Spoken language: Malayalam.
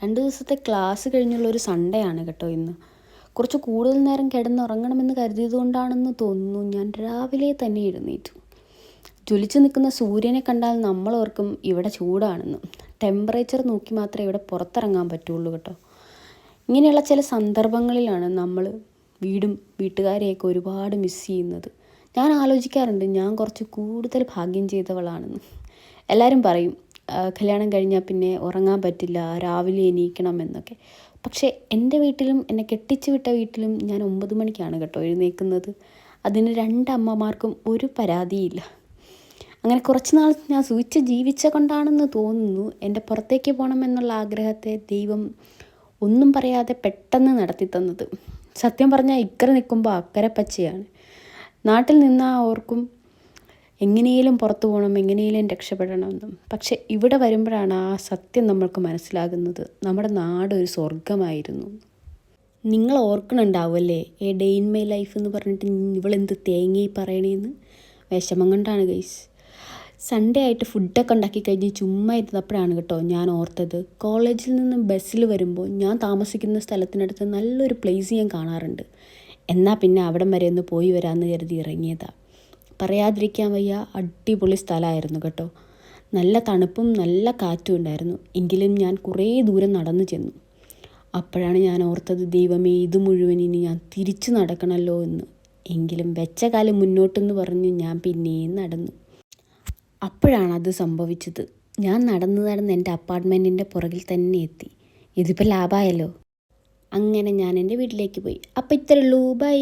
2 ദിവസത്തെ ക്ലാസ് കഴിഞ്ഞുള്ള ഒരു സൺഡേ ആണ് കേട്ടോ ഇന്ന്. കുറച്ച് കൂടുതൽ നേരം കിടന്നുറങ്ങണമെന്ന് കരുതിയതുകൊണ്ടാണെന്ന് തോന്നുന്നു ഞാൻ രാവിലെ തന്നെ എഴുന്നേറ്റു. ജ്വലിച്ചു നിൽക്കുന്ന സൂര്യനെ കണ്ടാൽ നമ്മളോർക്കും ഇവിടെ ചൂടാണെന്ന്. ടെമ്പറേച്ചർ നോക്കി മാത്രമേ ഇവിടെ പുറത്തിറങ്ങാൻ പറ്റുള്ളൂ കേട്ടോ. ഇങ്ങനെയുള്ള ചില സന്ദർഭങ്ങളിലാണ് നമ്മൾ വീടും വീട്ടുകാരെയൊക്കെ ഒരുപാട് മിസ് ചെയ്യുന്നത്. ഞാൻ ആലോചിക്കാറുണ്ട് ഞാൻ കുറച്ച് കൂടുതൽ ഭാഗ്യം ചെയ്തവളാണെന്ന്. എല്ലാവരും പറയും കല്യാണം കഴിഞ്ഞാൽ പിന്നെ ഉറങ്ങാൻ പറ്റില്ല, രാവിലെ എണീക്കണം എന്നൊക്കെ. പക്ഷേ എൻ്റെ വീട്ടിലും എന്നെ കെട്ടിച്ചു വിട്ട വീട്ടിലും ഞാൻ 9 മണിക്കാണ് കേട്ടോ എഴുന്നേൽക്കുന്നത്. അതിന് 2 അമ്മമാർക്കും ഒരു പരാതിയില്ല. അങ്ങനെ കുറച്ച് നാൾ ഞാൻ സൂചിച്ച് ജീവിച്ച കൊണ്ടാണെന്ന് തോന്നുന്നു എൻ്റെ പുറത്തേക്ക് പോകണം എന്നുള്ള ആഗ്രഹത്തെ ദൈവം ഒന്നും പറയാതെ പെട്ടെന്ന് നടത്തി തന്നത്. സത്യം പറഞ്ഞാൽ ഇക്കരെ നിൽക്കുമ്പോൾ അക്കരെ പച്ചയാണ്. നാട്ടിൽ നിന്നാൽ ഓർക്കും എങ്ങനെയും പുറത്തു പോകണം, എങ്ങനെയും രക്ഷപ്പെടണമെന്നും. പക്ഷെ ഇവിടെ വരുമ്പോഴാണ് ആ സത്യം നമ്മൾക്ക് മനസ്സിലാകുന്നത്. നമ്മുടെ നാടൊരു സ്വർഗമായിരുന്നു. നിങ്ങൾ ഓർക്കണുണ്ടാവുമല്ലേ ഡേ ഇൻ മൈ ലൈഫ് എന്ന് പറഞ്ഞിട്ട് ഇവളെന്ത് തേങ്ങയി പറയണേന്ന്. വിഷമം കൊണ്ടാണ് ഗൈസ്. സൺഡേ ആയിട്ട് ഫുഡൊക്കെ ഉണ്ടാക്കി കഴിഞ്ഞ് ചുമ്മാ ഇരുന്നപ്പോഴാണ് കേട്ടോ ഞാൻ ഓർത്തത്, കോളേജിൽ നിന്ന് ബസ്സിൽ വരുമ്പോൾ ഞാൻ താമസിക്കുന്ന സ്ഥലത്തിനടുത്ത് നല്ലൊരു പ്ലേസ് ഞാൻ കാണാറുണ്ട്. എന്നാൽ പിന്നെ അവിടം വരെ ഒന്ന് പോയി വരാമെന്ന് കരുതി ഇറങ്ങിയതാണ്. പറയാതിരിക്കാൻ വയ്യ, അടിപൊളി സ്ഥലമായിരുന്നു കേട്ടോ. നല്ല തണുപ്പും നല്ല കാറ്റും ഉണ്ടായിരുന്നു. എങ്കിലും ഞാൻ കുറേ ദൂരം നടന്നു ചെന്നു. അപ്പോഴാണ് ഞാൻ ഓർത്തത്, ദൈവമേ ഇത് മുഴുവൻ ഇനി ഞാൻ തിരിച്ചു നടക്കണമല്ലോ എന്ന്. എങ്കിലും വെച്ച കാലം മുന്നോട്ടെന്ന് പറഞ്ഞ് ഞാൻ പിന്നെയും നടന്നു. അപ്പോഴാണ് അത് സംഭവിച്ചത്. ഞാൻ നടന്ന് എൻ്റെ അപ്പാർട്ട്മെൻറ്റിൻ്റെ പുറകിൽ തന്നെ എത്തി. ഇതിപ്പോൾ ലാഭമായല്ലോ. അങ്ങനെ ഞാൻ എൻ്റെ വീട്ടിലേക്ക് പോയി. അപ്പോൾ ഇത്രയേ ഉള്ളൂ, ബൈ.